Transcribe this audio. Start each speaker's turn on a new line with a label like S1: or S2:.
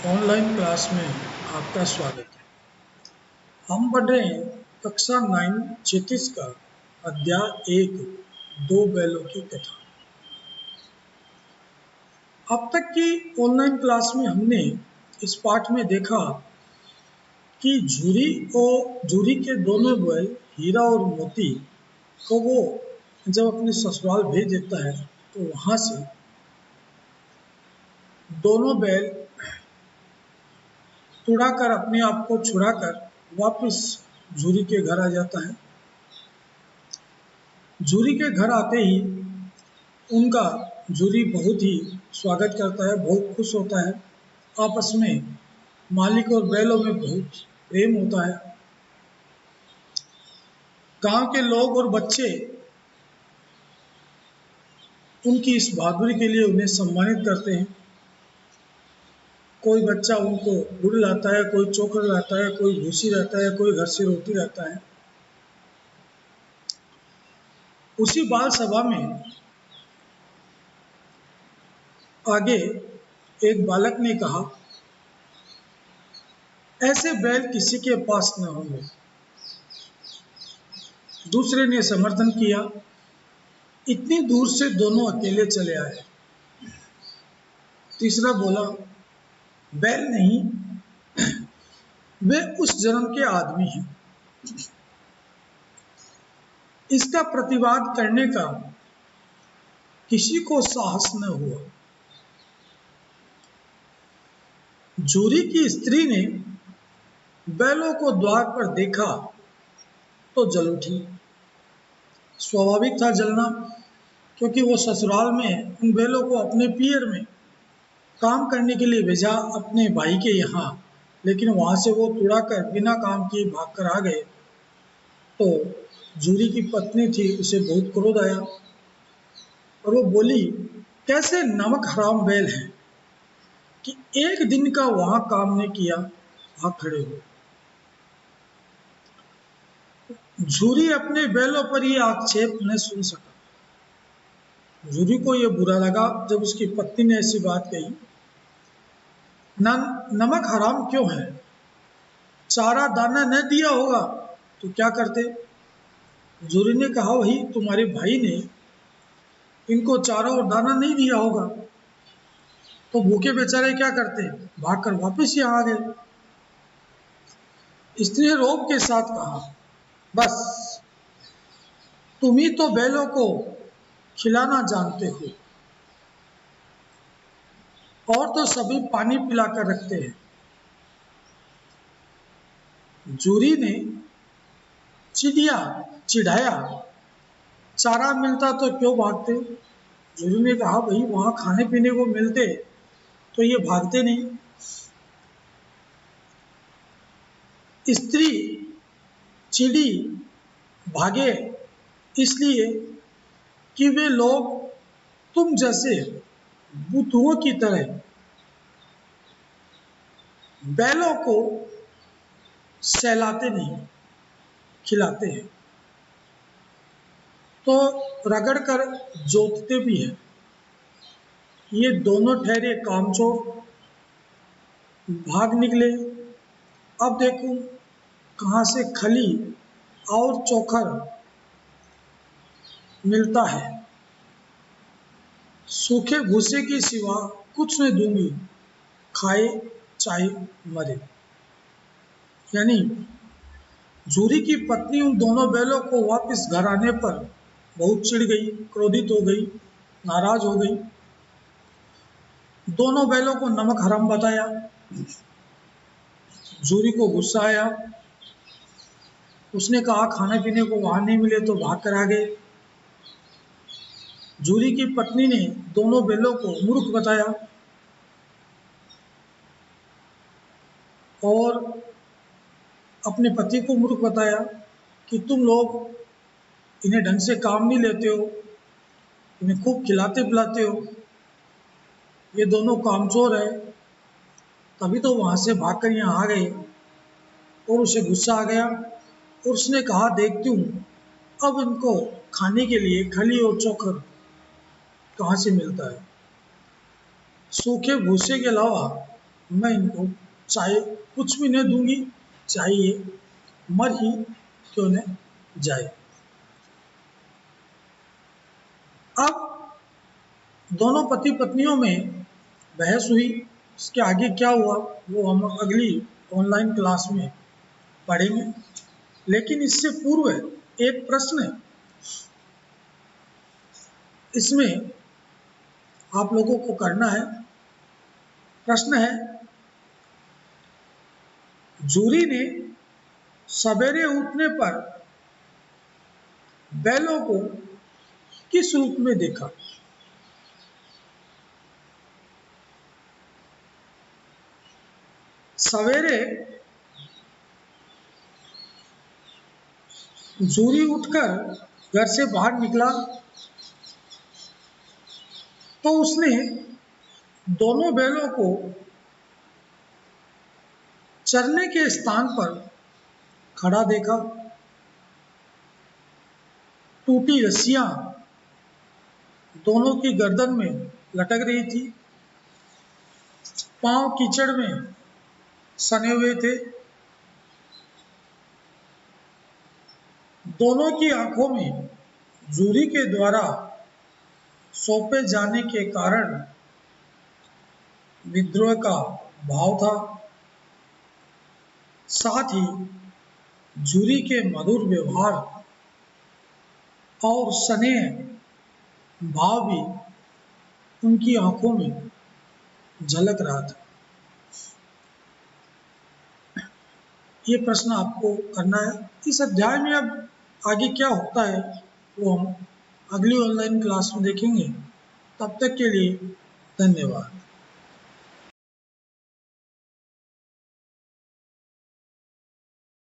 S1: Online class में आपका स्वागत है। हम पढ़ रहे हैं कक्षा 9 क्षितिज का अध्याय 1 दो बैलों की कथा। अब तक की ऑनलाइन क्लास में हमने इस पाठ में देखा कि झूरी के दोनों बैल हीरा और मोती को वो जब अपने ससुराल भेज देता है तो वहां से दोनों बैल तुड़ाकर अपने आप को छुड़ाकर वापस झूरी के घर आ जाता है। झूरी के घर आते ही उनका झूरी बहुत ही स्वागत करता है, बहुत खुश होता है। आपस में मालिक और बैलों में बहुत प्रेम होता है। गांव के लोग और बच्चे उनकी इस बहादुरी के लिए उन्हें सम्मानित करते हैं। कोई बच्चा उनको गुड़ लाता है, कोई चोकर लाता है, कोई भूसी लाता है, कोई घर से रोटी लाता है। उसी बाल सभा में आगे एक बालक ने कहा, ऐसे बैल किसी के पास न होंगे। दूसरे ने समर्थन किया, इतनी दूर से दोनों अकेले चले आए। तीसरा बोला, बैल नहीं, वे उस जन्म के आदमी हैं। इसका प्रतिवाद करने का किसी को साहस न हुआ। झूरी की स्त्री ने बैलों को द्वार पर देखा तो जल उठी। स्वाभाविक था जलना, क्योंकि वो ससुराल में उन बैलों को अपने पियर में काम करने के लिए भेजा अपने भाई के यहाँ, लेकिन वहां से वो तुड़ाकर बिना काम किए भागकर आ गए। तो झूरी की पत्नी थी, उसे बहुत क्रोध आया और वो बोली, कैसे नमक हराम बैल हैं कि एक दिन का वहां काम नहीं किया, भाग खड़े हो। झूरी अपने बैलों पर ये आक्षेप न सुन सका। झूरी को यह बुरा लगा जब उसकी पत्नी ने ऐसी बात कही। नमक हराम क्यों है? चारा दाना न दिया होगा तो क्या करते? झूरी ने कहा, वही तुम्हारे भाई ने इनको चारा और दाना नहीं दिया होगा तो भूखे बेचारे क्या करते? भागकर वापस यहाँ आ गए। स्त्री ने रोब के साथ कहा, बस तुम ही तो बैलों को खिलाना जानते हो, और तो सभी पानी पिलाकर रखते हैं। झूरी ने चिढ़ाया, चारा मिलता तो क्यों भागते? झूरी ने कहा, भाई वहां खाने पीने को मिलते तो ये भागते नहीं। स्त्री चिड़ी भागे इसलिए कि वे लोग तुम जैसे बुद्धुओं की तरह बैलों को सहलाते नहीं, खिलाते हैं, तो रगड़ कर जोतते भी हैं। ये दोनों ठहरे कामचोर, भाग निकले। अब देखो कहाँ से खली और चोकर मिलता है। सूखे भूसे के सिवा कुछ नहीं दूंगी, खाए चाहे मरे। यानी झूरी की पत्नी उन दोनों बैलों को वापस घर आने पर बहुत चिढ़ गई, क्रोधित हो गई, नाराज हो गई। दोनों बैलों को नमक हराम बताया। झूरी को गुस्सा आया। उसने कहा, खाने पीने को वहां नहीं मिले तो भाग कर आ गए। झूरी की पत्नी ने दोनों बैलों को मूर्ख बताया और अपने पति को मूर्ख बताया कि तुम लोग इन्हें ढंग से काम नहीं लेते हो, इन्हें खूब खिलाते पिलाते हो, ये दोनों कामचोर है। तभी तो वहां से भागकर यहाँ आ गए। और उसे गुस्सा आ गया और उसने कहा, देखती हूँ अब इनको खाने के लिए खली और चोकर कहाँ से मिलता है। सूखे भूसे के अलावा मैं इनको चाहे कुछ भी न दूंगी, चाहे ये मर ही क्यों न जाए। अब दोनों पति पत्नियों में बहस हुई। इसके आगे क्या हुआ वो हम अगली ऑनलाइन क्लास में पढ़ेंगे। लेकिन इससे पूर्व एक प्रश्न है, इसमें आप लोगों को करना है। प्रश्न है, जूरी ने सवेरे उठने पर बैलों को किस रूप में देखा? सवेरे जूरी उठकर घर से बाहर निकला तो उसने दोनों बैलों को चरने के स्थान पर खड़ा देखा। टूटी रस्सियां दोनों की गर्दन में लटक रही थी, पांव कीचड़ में सने हुए थे, दोनों की आंखों में जूरी के द्वारा सौंपे जाने के कारण विद्रोह का भाव था। साथ ही जूरी के मधुर व्यवहार और स्नेह भाव भी उनकी आंखों में झलक रहा था। ये प्रश्न आपको करना है। इस अध्याय में अब आगे क्या होता है वो हम अगली ऑनलाइन क्लास में देखेंगे। तब तक के लिए धन्यवाद।